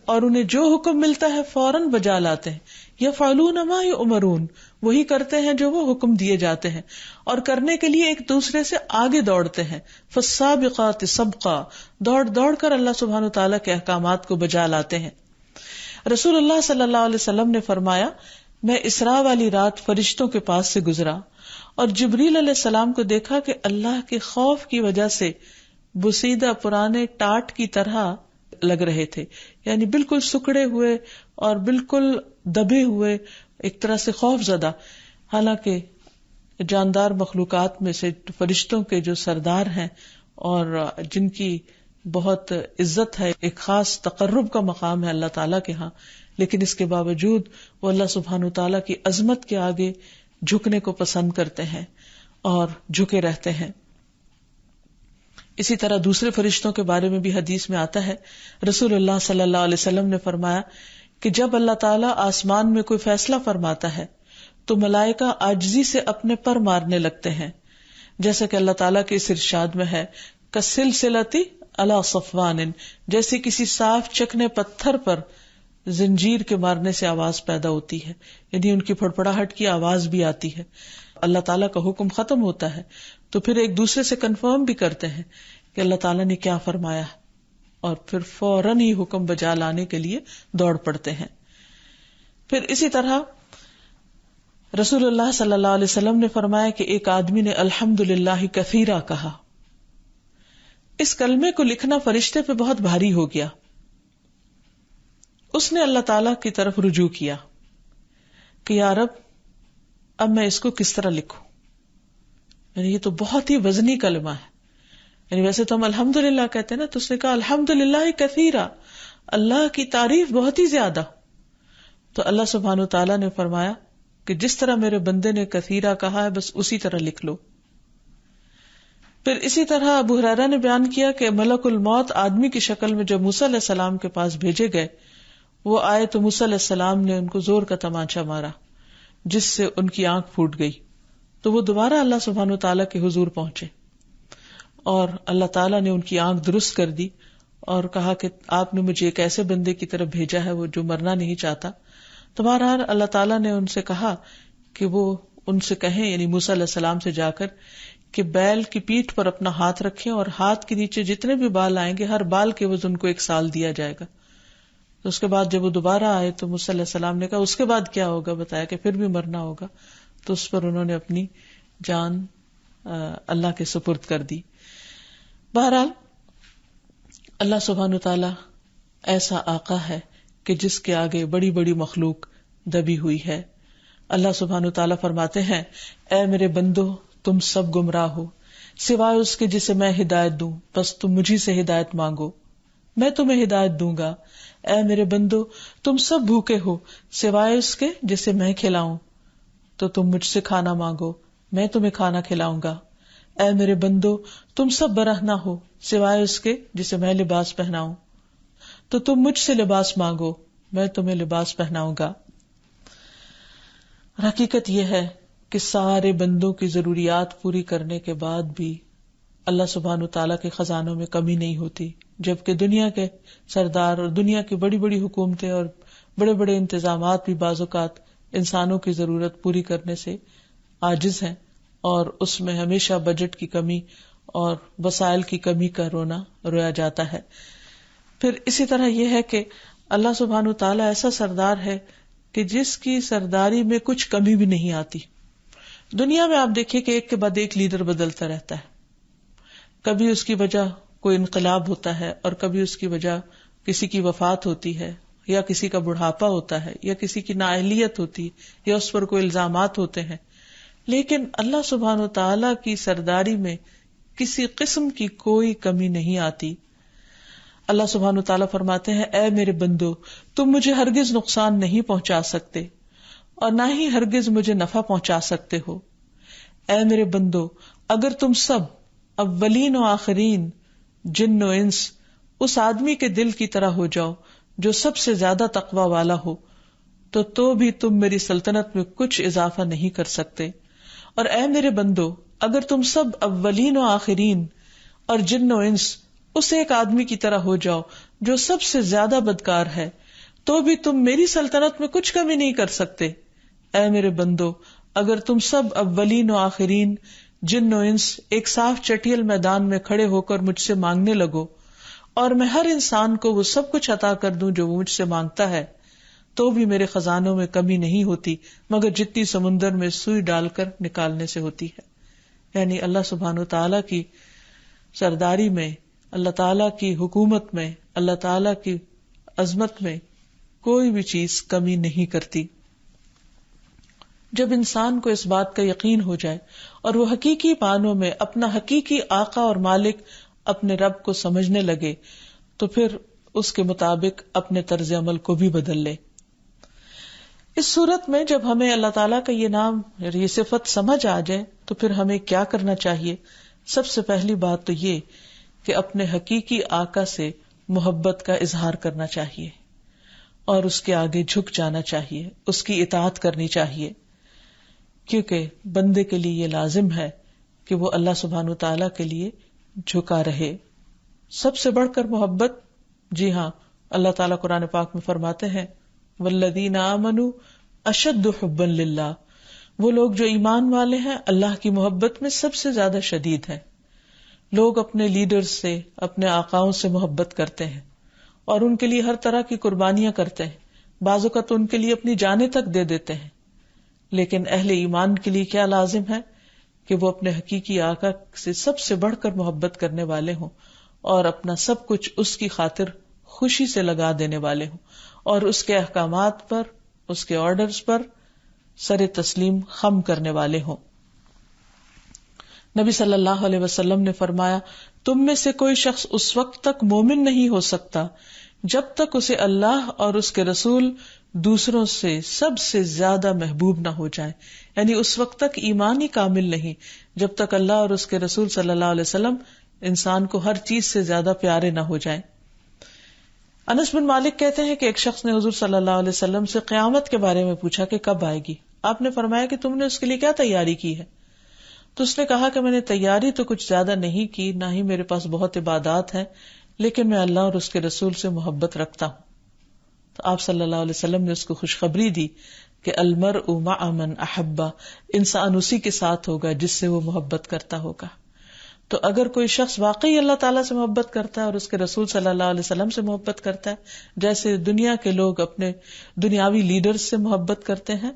اور انہیں جو حکم ملتا ہے فوراً بجا لاتے ہیں. یفعلون ما یؤمرون، وہی کرتے ہیں جو وہ حکم دیے جاتے ہیں، اور کرنے کے لیے ایک دوسرے سے آگے دوڑتے ہیں. فالسابقات سبقا، دوڑ دوڑ کر اللہ سبحانہ وتعالیٰ کے احکامات کو بجا لاتے ہیں. رسول اللہ صلی اللہ علیہ وسلم نے فرمایا، میں اسراء والی رات فرشتوں کے پاس سے گزرا اور جبریل علیہ السلام کو دیکھا کہ اللہ کے خوف کی وجہ سے بسیدہ پرانے ٹاٹ کی طرح لگ رہے تھے، یعنی بالکل سکڑے ہوئے اور بالکل دبے ہوئے، ایک طرح سے خوف زدہ. حالانکہ جاندار مخلوقات میں سے فرشتوں کے جو سردار ہیں اور جن کی بہت عزت ہے، ایک خاص تقرب کا مقام ہے اللہ تعالیٰ کے ہاں، لیکن اس کے باوجود وہ اللہ سبحانہ تعالیٰ کی عظمت کے آگے جھکنے کو پسند کرتے ہیں اور جھکے رہتے ہیں. اسی طرح دوسرے فرشتوں کے بارے میں بھی حدیث میں آتا ہے، رسول اللہ صلی اللہ علیہ وسلم نے فرمایا کہ جب اللہ تعالیٰ آسمان میں کوئی فیصلہ فرماتا ہے تو ملائکہ عاجزی سے اپنے پر مارنے لگتے ہیں، جیسا کہ اللہ تعالیٰ کے اس ارشاد میں ہے، کسلسلتی علی صفوان، جیسے کسی صاف چکنے پتھر پر زنجیر کے مارنے سے آواز پیدا ہوتی ہے، یعنی ان کی پھڑپڑاہٹ کی آواز بھی آتی ہے. اللہ تعالیٰ کا حکم ختم ہوتا ہے تو پھر ایک دوسرے سے کنفرم بھی کرتے ہیں کہ اللہ تعالیٰ نے کیا فرمایا، اور پھر فوراً ہی حکم بجا لانے کے لیے دوڑ پڑتے ہیں. پھر اسی طرح رسول اللہ صلی اللہ علیہ وسلم نے فرمایا کہ ایک آدمی نے الحمدللہ کثیرا کہا. اس کلمے کو لکھنا فرشتے پہ بہت بھاری ہو گیا. اس نے اللہ تعالیٰ کی طرف رجوع کیا کہ یا رب اب میں اس کو کس طرح لکھوں. یعنی یہ تو بہت ہی وزنی کلمہ ہے. یعنی ویسے تو ہم الحمدللہ کہتے ہیں نا، تو اس نے کہا الحمدللہ کثیرا، اللہ کی تعریف بہت ہی زیادہ. تو اللہ سبحانہ تعالیٰ نے فرمایا کہ جس طرح میرے بندے نے کثیرا کہا ہے بس اسی طرح لکھ لو. پھر اسی طرح ابو ہریرہ نے بیان کیا کہ ملک الموت آدمی کی شکل میں جب موسیٰ علیہ السلام کے پاس بھیجے گئے، وہ آئے تو موسیٰ علیہ السلام نے ان کو زور کا تمانچہ مارا جس سے ان کی آنکھ پھوٹ گئی. تو وہ دوبارہ اللہ سبحانہ تعالیٰ کے حضور پہنچے اور اللہ تعالیٰ نے ان کی آنکھ درست کر دی اور کہا کہ آپ نے مجھے ایک ایسے بندے کی طرف بھیجا ہے وہ جو مرنا نہیں چاہتا. تو بہرحال اللہ تعالیٰ نے ان سے کہا کہ وہ ان سے کہیں، یعنی موسیٰ علیہ السلام سے جا کر، کہ بیل کی پیٹھ پر اپنا ہاتھ رکھیں اور ہاتھ کے نیچے جتنے بھی بال آئیں گے ہر بال کے وزن کو 1 سال دیا جائے گا. تو اس کے بعد جب وہ دوبارہ آئے تو موسیٰ علیہ السلام نے کہا اس کے بعد کیا ہوگا، بتایا کہ پھر بھی مرنا ہوگا. تو اس پر انہوں نے اپنی جان اللہ کے سپرد کر دی. بہرحال اللہ سبحانہ تعالی ایسا آقا ہے کہ جس کے آگے بڑی بڑی مخلوق دبی ہوئی ہے. اللہ سبحانہ تعالیٰ فرماتے ہیں، اے میرے بندو تم سب گمراہ ہو سوائے اس کے جسے میں ہدایت دوں، بس تم مجھی سے ہدایت مانگو میں تمہیں ہدایت دوں گا. اے میرے بندو تم سب بھوکے ہو سوائے اس کے جسے میں کھلاؤں، تو تم مجھ سے کھانا مانگو میں تمہیں کھانا کھلاؤں گا. اے میرے بندو تم سب برہنہ ہو سوائے اس کے جسے میں لباس پہناؤں، تو تم مجھ سے لباس مانگو میں تمہیں لباس پہناؤں گا. حقیقت یہ ہے کہ سارے بندوں کی ضروریات پوری کرنے کے بعد بھی اللہ سبحانہ تعالیٰ کے خزانوں میں کمی نہیں ہوتی، جبکہ دنیا کے سردار اور دنیا کی بڑی بڑی حکومتیں اور بڑے بڑے انتظامات بھی بعض اوقات انسانوں کی ضرورت پوری کرنے سے عاجز ہیں، اور اس میں ہمیشہ بجٹ کی کمی اور وسائل کی کمی کا رویا جاتا ہے. پھر اسی طرح یہ ہے کہ اللہ سبحانہ تعالیٰ ایسا سردار ہے کہ جس کی سرداری میں کچھ کمی بھی نہیں آتی. دنیا میں آپ دیکھیں کہ ایک کے بعد ایک لیڈر بدلتا رہتا ہے، کبھی اس کی وجہ کوئی انقلاب ہوتا ہے اور کبھی اس کی وجہ کسی کی وفات ہوتی ہے یا کسی کا بڑھاپا ہوتا ہے یا کسی کی نااہلیت ہوتی ہے یا اس پر کوئی الزامات ہوتے ہیں. لیکن اللہ سبحانہ تعالیٰ کی سرداری میں کسی قسم کی کوئی کمی نہیں آتی. اللہ سبحانہ تعالیٰ فرماتے ہیں، اے میرے بندو تم مجھے ہرگز نقصان نہیں پہنچا سکتے اور نہ ہی ہرگز مجھے نفع پہنچا سکتے ہو. اے میرے بندو اگر تم سب اولین و آخرین جن و انس اس آدمی کے دل کی طرح ہو جاؤ جو سب سے زیادہ تقوی والا ہو تو بھی تم میری سلطنت میں کچھ اضافہ نہیں کر سکتے. اور اے میرے بندو اگر تم سب اولین و آخرین اور جن و انس اس ایک آدمی کی طرح ہو جاؤ جو سب سے زیادہ بدکار ہے تو بھی تم میری سلطنت میں کچھ کمی نہیں کر سکتے. اے میرے بندو اگر تم سب اولین و آخرین جن و انس ایک صاف چٹیل میدان میں کھڑے ہو کر مجھ سے مانگنے لگو اور میں ہر انسان کو وہ سب کچھ عطا کر دوں جو وہ مجھ سے مانگتا ہے، تو بھی میرے خزانوں میں کمی نہیں ہوتی مگر جتنی سمندر میں سوئی ڈال کر نکالنے سے ہوتی ہے. یعنی اللہ سبحانہ تعالیٰ کی سرداری میں، اللہ تعالیٰ کی حکومت میں، اللہ تعالیٰ کی عظمت میں کوئی بھی چیز کمی نہیں کرتی. جب انسان کو اس بات کا یقین ہو جائے اور وہ حقیقی معنوں میں اپنا حقیقی آقا اور مالک اپنے رب کو سمجھنے لگے تو پھر اس کے مطابق اپنے طرز عمل کو بھی بدل لے. اس صورت میں جب ہمیں اللہ تعالیٰ کا یہ نام یہ صفت سمجھ آ جائے تو پھر ہمیں کیا کرنا چاہیے؟ سب سے پہلی بات تو یہ کہ اپنے حقیقی آقا سے محبت کا اظہار کرنا چاہیے اور اس کے آگے جھک جانا چاہیے، اس کی اطاعت کرنی چاہیے، کیونکہ بندے کے لیے یہ لازم ہے کہ وہ اللہ سبحانہ وتعالیٰ کے لیے جھکا رہے. سب سے بڑھ کر محبت، جی ہاں، اللہ تعالیٰ قرآن پاک میں فرماتے ہیں والذین آمنوا اشد حبا للہ، وہ لوگ جو ایمان والے ہیں اللہ کی محبت میں سب سے زیادہ شدید ہیں. لوگ اپنے لیڈرز سے، اپنے آقاؤں سے محبت کرتے ہیں اور ان کے لیے ہر طرح کی قربانیاں کرتے ہیں، بعض اوقات ان کے لیے اپنی جانیں تک دے دیتے ہیں. لیکن اہل ایمان کے لیے کیا لازم ہے کہ وہ اپنے حقیقی آقا سے سب سے بڑھ کر محبت کرنے والے ہوں اور اپنا سب کچھ اس کی خاطر خوشی سے لگا دینے والے ہوں اور اس کے احکامات پر، اس کے آرڈرز پر سر تسلیم خم کرنے والے ہوں. نبی صلی اللہ علیہ وسلم نے فرمایا تم میں سے کوئی شخص اس وقت تک مومن نہیں ہو سکتا جب تک اسے اللہ اور اس کے رسول دوسروں سے سب سے زیادہ محبوب نہ ہو جائے. یعنی اس وقت تک ایمان ہی کامل نہیں جب تک اللہ اور اس کے رسول صلی اللہ علیہ وسلم انسان کو ہر چیز سے زیادہ پیارے نہ ہو جائیں. انس بن مالک کہتے ہیں کہ ایک شخص نے حضور صلی اللہ علیہ وسلم سے قیامت کے بارے میں پوچھا کہ کب آئے گی. آپ نے فرمایا کہ تم نے اس کے لیے کیا تیاری کی ہے؟ تو اس نے کہا کہ میں نے تیاری تو کچھ زیادہ نہیں کی، نہ ہی میرے پاس بہت عبادات ہیں، لیکن میں اللہ اور اس کے رسول سے محبت رکھتا ہوں. تو آپ صلی اللہ علیہ وسلم نے اس کو خوشخبری دی کہ المرء مع من احب، انسان اسی کے ساتھ ہوگا جس سے وہ محبت کرتا ہوگا. تو اگر کوئی شخص واقعی اللہ تعالیٰ سے محبت کرتا ہے اور اس کے رسول صلی اللہ علیہ وسلم سے محبت کرتا ہے جیسے دنیا کے لوگ اپنے دنیاوی لیڈرز سے محبت کرتے ہیں،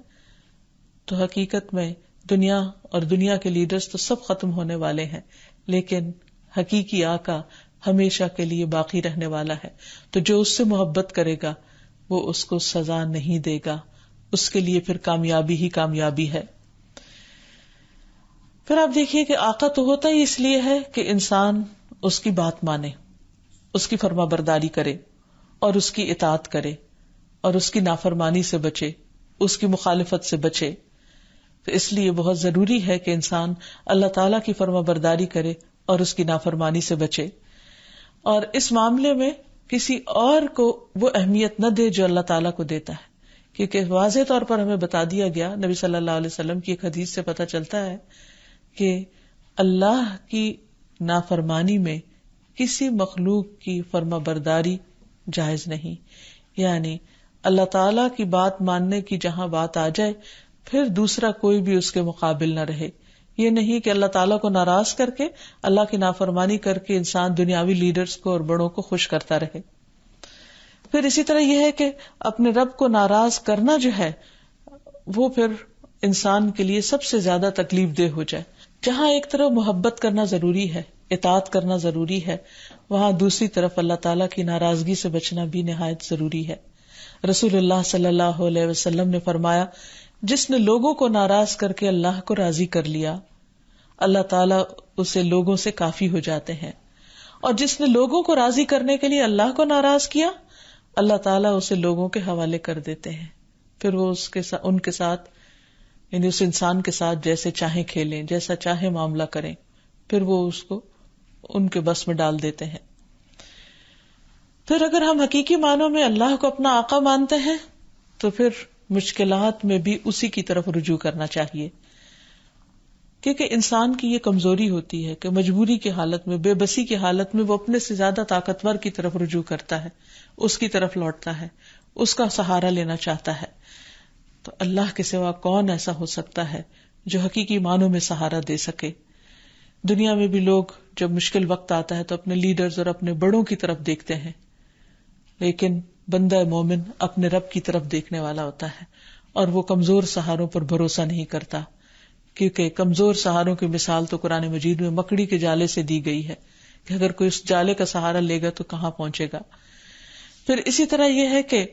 تو حقیقت میں دنیا اور دنیا کے لیڈرز تو سب ختم ہونے والے ہیں، لیکن حقیقی آقا ہمیشہ کے لیے باقی رہنے والا ہے. تو جو اس سے محبت کرے گا وہ اس کو سزا نہیں دے گا، اس کے لیے پھر کامیابی ہی کامیابی ہے. پھر آپ دیکھیے کہ آقا تو ہوتا ہی اس لیے ہے کہ انسان اس کی بات مانے، اس کی فرما برداری کرے اور اس کی اطاعت کرے اور اس کی نافرمانی سے بچے، اس کی مخالفت سے بچے. تو اس لیے بہت ضروری ہے کہ انسان اللہ تعالیٰ کی فرما برداری کرے اور اس کی نافرمانی سے بچے، اور اس معاملے میں کسی اور کو وہ اہمیت نہ دے جو اللہ تعالیٰ کو دیتا ہے. کیونکہ واضح طور پر ہمیں بتا دیا گیا، نبی صلی اللہ علیہ وسلم کی ایک حدیث سے پتہ چلتا ہے کہ اللہ کی نافرمانی میں کسی مخلوق کی فرما برداری جائز نہیں. یعنی اللہ تعالیٰ کی بات ماننے کی جہاں بات آ جائے پھر دوسرا کوئی بھی اس کے مقابل نہ رہے. یہ نہیں کہ اللہ تعالیٰ کو ناراض کر کے، اللہ کی نافرمانی کر کے انسان دنیاوی لیڈرز کو اور بڑوں کو خوش کرتا رہے. پھر اسی طرح یہ ہے کہ اپنے رب کو ناراض کرنا جو ہے وہ پھر انسان کے لیے سب سے زیادہ تکلیف دہ ہو جائے. جہاں ایک طرف محبت کرنا ضروری ہے، اطاعت کرنا ضروری ہے، وہاں دوسری طرف اللہ تعالیٰ کی ناراضگی سے بچنا بھی نہایت ضروری ہے. رسول اللہ صلی اللہ علیہ وسلم نے فرمایا جس نے لوگوں کو ناراض کر کے اللہ کو راضی کر لیا، اللہ تعالیٰ اسے لوگوں سے کافی ہو جاتے ہیں، اور جس نے لوگوں کو راضی کرنے کے لیے اللہ کو ناراض کیا، اللہ تعالیٰ اسے لوگوں کے حوالے کر دیتے ہیں. پھر وہ ان کے ساتھ یعنی اس انسان کے ساتھ جیسے چاہیں کھیلیں، جیسا چاہے معاملہ کریں، پھر وہ اس کو ان کے بس میں ڈال دیتے ہیں. پھر اگر ہم حقیقی معنوں میں اللہ کو اپنا آقا مانتے ہیں تو پھر مشکلات میں بھی اسی کی طرف رجوع کرنا چاہیے، کیونکہ انسان کی یہ کمزوری ہوتی ہے کہ مجبوری کی حالت میں، بے بسی کی حالت میں وہ اپنے سے زیادہ طاقتور کی طرف رجوع کرتا ہے، اس کی طرف لوٹتا ہے، اس کا سہارا لینا چاہتا ہے. تو اللہ کے سوا کون ایسا ہو سکتا ہے جو حقیقی معنوں میں سہارا دے سکے. دنیا میں بھی لوگ جب مشکل وقت آتا ہے تو اپنے لیڈرز اور اپنے بڑوں کی طرف دیکھتے ہیں، لیکن بندہ مومن اپنے رب کی طرف دیکھنے والا ہوتا ہے اور وہ کمزور سہاروں پر بھروسہ نہیں کرتا، کیونکہ کمزور سہاروں کی مثال تو قرآن مجید میں مکڑی کے جالے سے دی گئی ہے کہ اگر کوئی اس جالے کا سہارا لے گا تو کہاں پہنچے گا. پھر اسی طرح یہ ہے کہ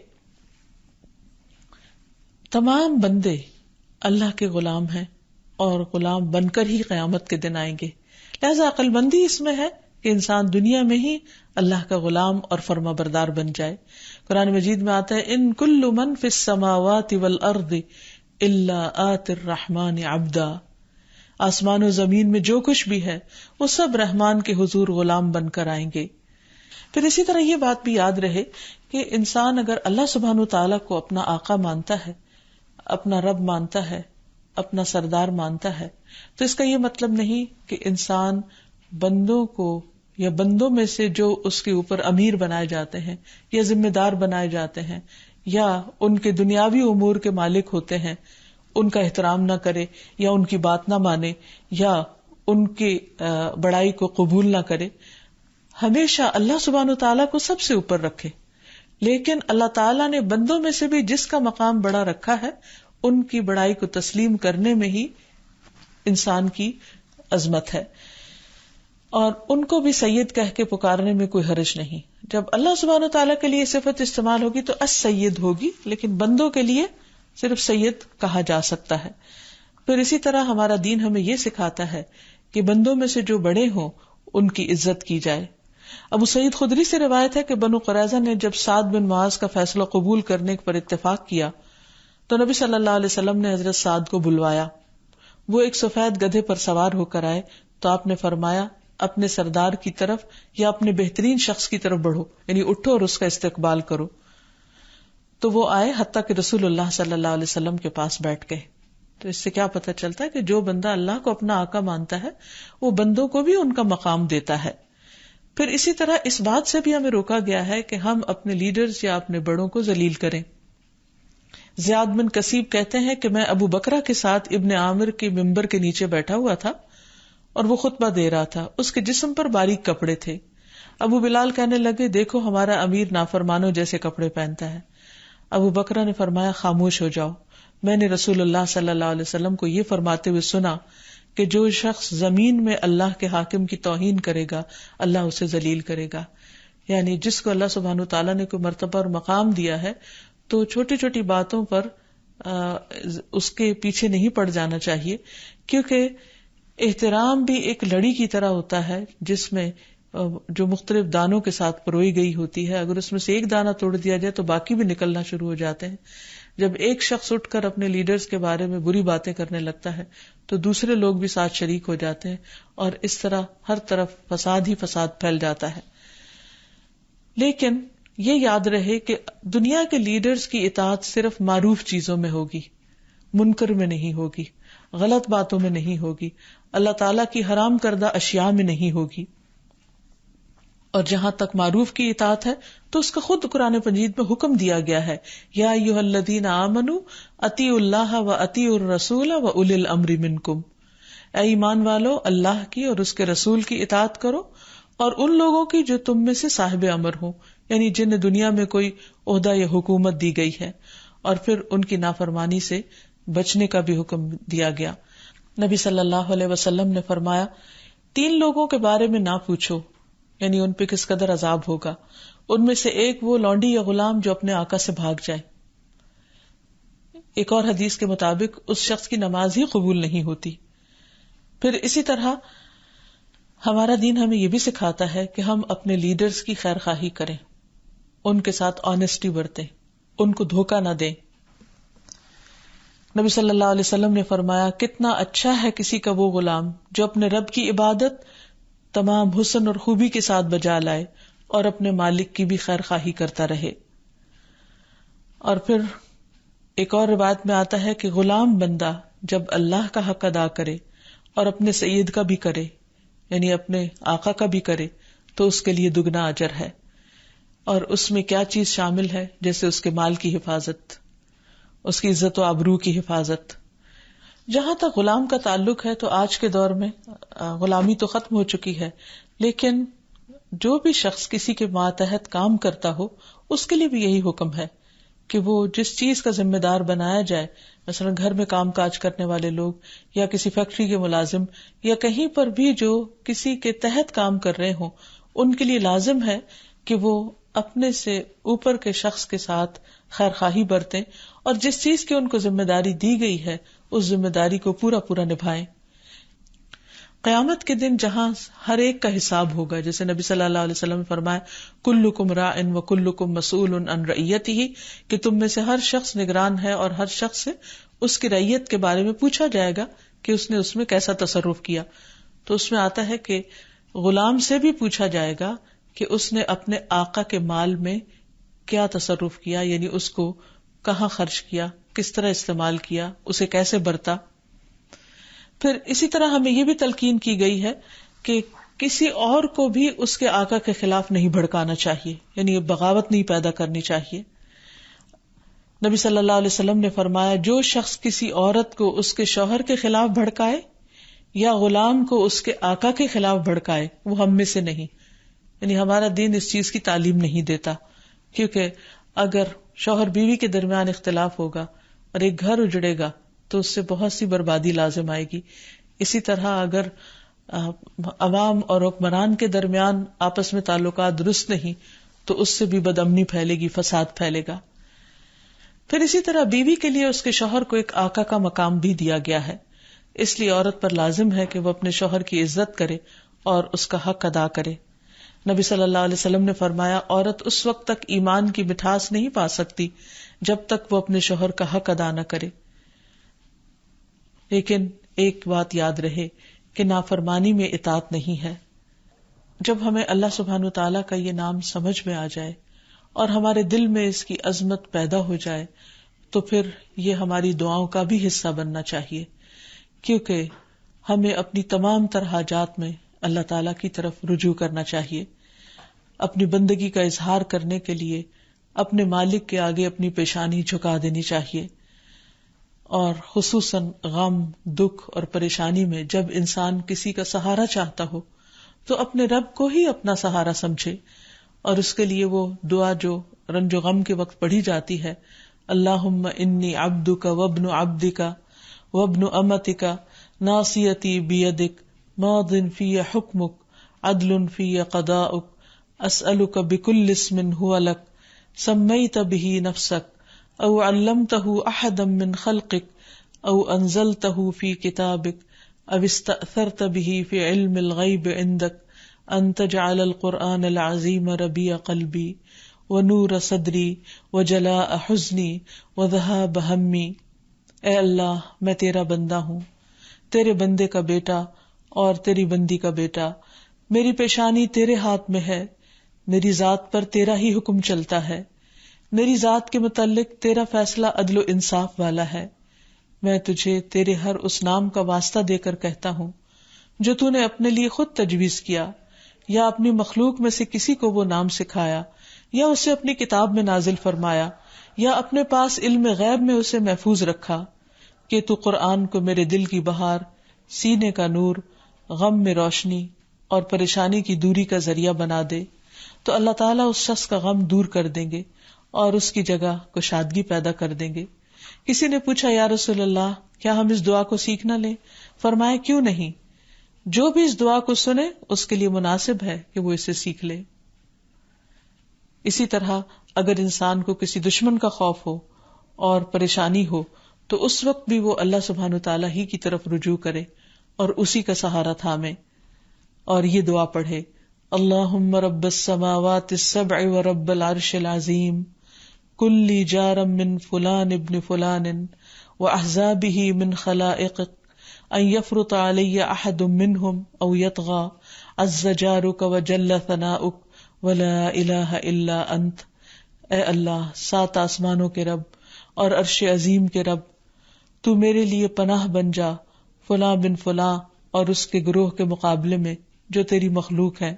تمام بندے اللہ کے غلام ہیں اور غلام بن کر ہی قیامت کے دن آئیں گے. لہذا عقل مندی اس میں ہے کہ انسان دنیا میں ہی اللہ کا غلام اور فرما بردار بن جائے. قرآن مجید میں آتا ہے ان کل من فی السماوات والارض الا آتی الرحمن عبدا. آسمان و زمین میں جو کچھ بھی ہے وہ سب رحمان کے حضور غلام بن کر آئیں گے. پھر اسی طرح یہ بات بھی یاد رہے کہ انسان اگر اللہ سبحانہ و تعالیٰ کو اپنا آقا مانتا ہے، اپنا رب مانتا ہے، اپنا سردار مانتا ہے، تو اس کا یہ مطلب نہیں کہ انسان بندوں کو یا بندوں میں سے جو اس کے اوپر امیر بنائے جاتے ہیں یا ذمہ دار بنائے جاتے ہیں یا ان کے دنیاوی امور کے مالک ہوتے ہیں، ان کا احترام نہ کرے یا ان کی بات نہ مانے یا ان کی بڑائی کو قبول نہ کرے. ہمیشہ اللہ سبحانہ و تعالیٰ کو سب سے اوپر رکھے، لیکن اللہ تعالیٰ نے بندوں میں سے بھی جس کا مقام بڑا رکھا ہے ان کی بڑائی کو تسلیم کرنے میں ہی انسان کی عظمت ہے، اور ان کو بھی سید کہہ کے پکارنے میں کوئی حرج نہیں. جب اللہ سبحانہ و تعالیٰ کے لیے صفت استعمال ہوگی تو السید ہوگی، لیکن بندوں کے لیے صرف سید کہا جا سکتا ہے. پھر اسی طرح ہمارا دین ہمیں یہ سکھاتا ہے کہ بندوں میں سے جو بڑے ہوں ان کی عزت کی جائے. ابو سعید خدری سے روایت ہے کہ بنو قریظہ نے جب سعد بن معاذ کا فیصلہ قبول کرنے پر اتفاق کیا تو نبی صلی اللہ علیہ وسلم نے حضرت سعد کو بلوایا. وہ ایک سفید گدھے پر سوار ہو کر آئے تو آپ نے فرمایا اپنے سردار کی طرف یا اپنے بہترین شخص کی طرف بڑھو، یعنی اٹھو اور اس کا استقبال کرو. تو وہ آئے حتیٰ کہ رسول اللہ صلی اللہ علیہ وسلم کے پاس بیٹھ گئے. تو اس سے کیا پتہ چلتا ہے کہ جو بندہ اللہ کو اپنا آقا مانتا ہے وہ بندوں کو بھی ان کا مقام دیتا ہے. پھر اسی طرح اس بات سے بھی ہمیں روکا گیا ہے کہ ہم اپنے لیڈرز یا اپنے بڑوں کو ذلیل کریں. زیاد بن کسیب کہتے ہیں کہ میں ابو بکرہ کے ساتھ ابن عامر کے ممبر کے نیچے بیٹھا ہوا تھا اور وہ خطبہ دے رہا تھا. اس کے جسم پر باریک کپڑے تھے. ابو بلال کہنے لگے دیکھو ہمارا امیر نافرمانوں جیسے کپڑے پہنتا ہے. ابو بکرہ نے فرمایا خاموش ہو جاؤ. میں نے رسول اللہ صلی اللہ علیہ وسلم کو یہ فرماتے ہوئے سنا کہ جو شخص زمین میں اللہ کے حاکم کی توہین کرے گا اللہ اسے ذلیل کرے گا. یعنی جس کو اللہ سبحانہ و تعالیٰ نے کوئی مرتبہ اور مقام دیا ہے تو چھوٹی چھوٹی باتوں پر اس کے پیچھے نہیں پڑ جانا چاہیے، کیونکہ احترام بھی ایک لڑی کی طرح ہوتا ہے جس میں جو مختلف دانوں کے ساتھ پروئی گئی ہوتی ہے. اگر اس میں سے ایک دانہ توڑ دیا جائے تو باقی بھی نکلنا شروع ہو جاتے ہیں. جب ایک شخص اٹھ کر اپنے لیڈرز کے بارے میں بری باتیں کرنے لگتا ہے تو دوسرے لوگ بھی ساتھ شریک ہو جاتے ہیں اور اس طرح ہر طرف فساد ہی فساد پھیل جاتا ہے. لیکن یہ یاد رہے کہ دنیا کے لیڈرز کی اطاعت صرف معروف چیزوں میں ہوگی، منکر میں نہیں ہوگی، غلط باتوں میں نہیں ہوگی، اللہ تعالیٰ کی حرام کردہ اشیاء میں نہیں ہوگی. اور جہاں تک معروف کی اطاعت ہے تو اس کا خود قرآن مجید میں حکم دیا گیا ہے یا ایھا الذین آمنوا اطیعوا اللہ و اطیعوا الرسول و اولی الامر منکم. اے ایمان والو اللہ کی اور اس کے رسول کی اطاعت کرو اور ان لوگوں کی جو تم میں سے صاحب امر ہوں، یعنی جنہیں دنیا میں کوئی عہدہ یا حکومت دی گئی ہے. اور پھر ان کی نافرمانی سے بچنے کا بھی حکم دیا گیا. نبی صلی اللہ علیہ وسلم نے فرمایا 3 لوگوں کے بارے میں نہ پوچھو، یعنی ان پہ کس قدر عذاب ہوگا. ان میں سے ایک وہ لونڈی یا غلام جو اپنے آقا سے بھاگ جائے. ایک اور حدیث کے مطابق اس شخص کی نماز ہی قبول نہیں ہوتی. پھر اسی طرح ہمارا دین ہمیں یہ بھی سکھاتا ہے کہ ہم اپنے لیڈرز کی خیر خواہی کریں، ان کے ساتھ آنیسٹی برتیں، ان کو دھوکہ نہ دیں. نبی صلی اللہ علیہ وسلم نے فرمایا کتنا اچھا ہے کسی کا وہ غلام جو اپنے رب کی عبادت تمام حسن اور خوبی کے ساتھ بجا لائے اور اپنے مالک کی بھی خیر خواہی کرتا رہے. اور پھر ایک اور روایت میں آتا ہے کہ غلام بندہ جب اللہ کا حق ادا کرے اور اپنے سید کا بھی کرے، یعنی اپنے آقا کا بھی کرے، تو اس کے لیے دگنا اجر ہے. اور اس میں کیا چیز شامل ہے؟ جیسے اس کے مال کی حفاظت، اس کی عزت و آبرو کی حفاظت. جہاں تک غلام کا تعلق ہے تو آج کے دور میں غلامی تو ختم ہو چکی ہے، لیکن جو بھی شخص کسی کے ماتحت کام کرتا ہو اس کے لیے بھی یہی حکم ہے کہ وہ جس چیز کا ذمہ دار بنایا جائے، مثلا گھر میں کام کاج کرنے والے لوگ یا کسی فیکٹری کے ملازم یا کہیں پر بھی جو کسی کے تحت کام کر رہے ہوں، ان کے لیے لازم ہے کہ وہ اپنے سے اوپر کے شخص کے ساتھ خیر خواہی برتیں اور جس چیز کی ان کو ذمہ داری دی گئی ہے اس ذمہ داری کو پورا پورا نبھائیں. قیامت کے دن جہاں ہر ایک کا حساب ہوگا، جیسے نبی صلی اللہ علیہ وسلم نے فرمایا کلکم راع وکلکم مسئول عن رعیتہ، کہ تم میں سے ہر شخص نگران ہے اور ہر شخص سے اس کی رعیت کے بارے میں پوچھا جائے گا کہ اس نے اس میں کیسا تصرف کیا. تو اس میں آتا ہے کہ غلام سے بھی پوچھا جائے گا کہ اس نے اپنے آقا کے مال میں کیا تصرف کیا، یعنی اس کو کہاں خرچ کیا، کس طرح استعمال کیا، اسے کیسے برتا. پھر اسی طرح ہمیں یہ بھی تلقین کی گئی ہے کہ کسی اور کو بھی اس کے آقا کے خلاف نہیں بھڑکانا چاہیے، یعنی بغاوت نہیں پیدا کرنی چاہیے. نبی صلی اللہ علیہ وسلم نے فرمایا جو شخص کسی عورت کو اس کے شوہر کے خلاف بھڑکائے یا غلام کو اس کے آقا کے خلاف بھڑکائے وہ ہم میں سے نہیں. یعنی ہمارا دین اس چیز کی تعلیم نہیں دیتا، کیونکہ اگر شوہر بیوی کے درمیان اختلاف ہوگا اور ایک گھر اجڑے گا تو اس سے بہت سی بربادی لازم آئے گی. اسی طرح اگر عوام اور حکمران کے درمیان آپس میں تعلقات درست نہیں تو اس سے بھی بدامنی پھیلے گی، فساد پھیلے گا. پھر اسی طرح بیوی کے لیے اس کے شوہر کو ایک آقا کا مقام بھی دیا گیا ہے، اس لیے عورت پر لازم ہے کہ وہ اپنے شوہر کی عزت کرے اور اس کا حق ادا کرے. نبی صلی اللہ علیہ وسلم نے فرمایا عورت اس وقت تک ایمان کی مٹھاس نہیں پا سکتی جب تک وہ اپنے شوہر کا حق ادا نہ کرے. لیکن ایک بات یاد رہے کہ نافرمانی میں اطاعت نہیں ہے. جب ہمیں اللہ سبحانہ وتعالیٰ کا یہ نام سمجھ میں آ جائے اور ہمارے دل میں اس کی عظمت پیدا ہو جائے تو پھر یہ ہماری دعاؤں کا بھی حصہ بننا چاہیے، کیونکہ ہمیں اپنی تمام تر حاجات میں اللہ تعالیٰ کی طرف رجوع کرنا چاہیے. اپنی بندگی کا اظہار کرنے کے لیے اپنے مالک کے آگے اپنی پیشانی جھکا دینی چاہیے، اور خصوصاً غم، دکھ اور پریشانی میں جب انسان کسی کا سہارا چاہتا ہو تو اپنے رب کو ہی اپنا سہارا سمجھے، اور اس کے لیے وہ دعا جو رنج و غم کے وقت پڑھی جاتی ہے، اللہم انی عبدک وابن عبدک وابن امتک ناصیتی بیدک ماض فی حکمک عدل فی قضاؤک اسألک بکل اسم هو لک سمیت به نفسک او علمتہ احدا من خلقک او انزلتہ فی کتابک او استأثرت به فی علم الغیب عندک ان تجعل القرآن العظیم ربیع قلبی ونور صدری وجلاء حزنی وذہاب ہمی. اے اللہ میں تیرا بندہ ہوں، تیرے بندے کا بیٹا اور تیری بندی کا بیٹا، میری پیشانی تیرے ہاتھ میں ہے، میری ذات پر تیرا ہی حکم چلتا ہے، میری ذات کے متعلق تیرا فیصلہ عدل و انصاف والا ہے. میں تجھے تیرے ہر اس نام کا واسطہ دے کر کہتا ہوں جو تو نے اپنے لیے خود تجویز کیا یا اپنی مخلوق میں سے کسی کو وہ نام سکھایا یا اسے اپنی کتاب میں نازل فرمایا یا اپنے پاس علم غیب میں اسے محفوظ رکھا، کہ تو قرآن کو میرے دل کی بہار، سینے کا نور، غم میں روشنی اور پریشانی کی دوری کا ذریعہ بنا دے. تو اللہ تعالیٰ اس شخص کا غم دور کر دیں گے اور اس کی جگہ کشادگی پیدا کر دیں گے. کسی نے پوچھا یا رسول اللہ کیا ہم اس دعا کو سیکھ نہ لیں؟ فرمایا کیوں نہیں، جو بھی اس دعا کو سنے اس کے لیے مناسب ہے کہ وہ اسے سیکھ لے. اسی طرح اگر انسان کو کسی دشمن کا خوف ہو اور پریشانی ہو تو اس وقت بھی وہ اللہ سبحانہ وتعالیٰ ہی کی طرف رجوع کرے اور اسی کا سہارا تھامے اور یہ دعا پڑھے، اللہم رب السماوات السبع ورب العرش العظیم کلی جارا من فلان ابن فلان واحزابہ من خلائقک ان یفرط علی احد منہم او یطغى عز جارک وجل ثناؤک ولا الہ الا انت. اے اللہ، 7 آسمانوں کے رب اور عرش عظیم کے رب، تو میرے لیے پناہ بن جا فلاں بن فلاں اور اس کے گروہ کے مقابلے میں جو تیری مخلوق ہے،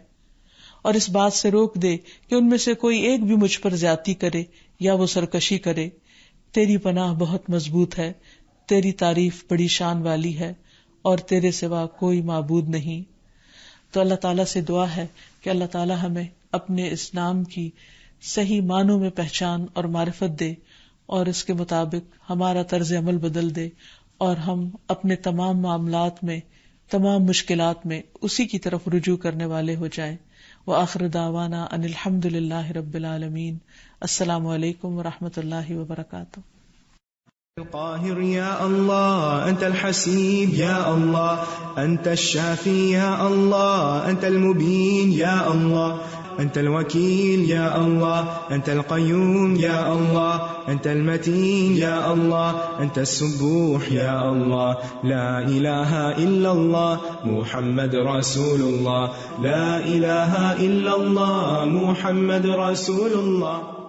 اور اس بات سے روک دے کہ ان میں سے کوئی ایک بھی مجھ پر زیادتی کرے یا وہ سرکشی کرے. تیری پناہ بہت مضبوط ہے، تیری تعریف بڑی شان والی ہے اور تیرے سوا کوئی معبود نہیں. تو اللہ تعالیٰ سے دعا ہے کہ اللہ تعالیٰ ہمیں اپنے اس نام کی صحیح معنوں میں پہچان اور معرفت دے اور اس کے مطابق ہمارا طرز عمل بدل دے اور ہم اپنے تمام معاملات میں، تمام مشکلات میں اسی کی طرف رجوع کرنے والے ہو جائیں. وآخر دعوانا ان الحمد للہ رب العالمین. السلام علیکم ورحمۃ اللہ وبرکاتہ. القاهر يا الله، أنت الحسيب يا الله، أنت الشافي يا الله، أنت المبين يا الله، أنت الوكيل يا الله، أنت القيوم يا الله، أنت المتين يا الله، أنت السبوح يا الله. لا إله إلا الله محمد رسول الله، لا إله إلا الله محمد رسول الله.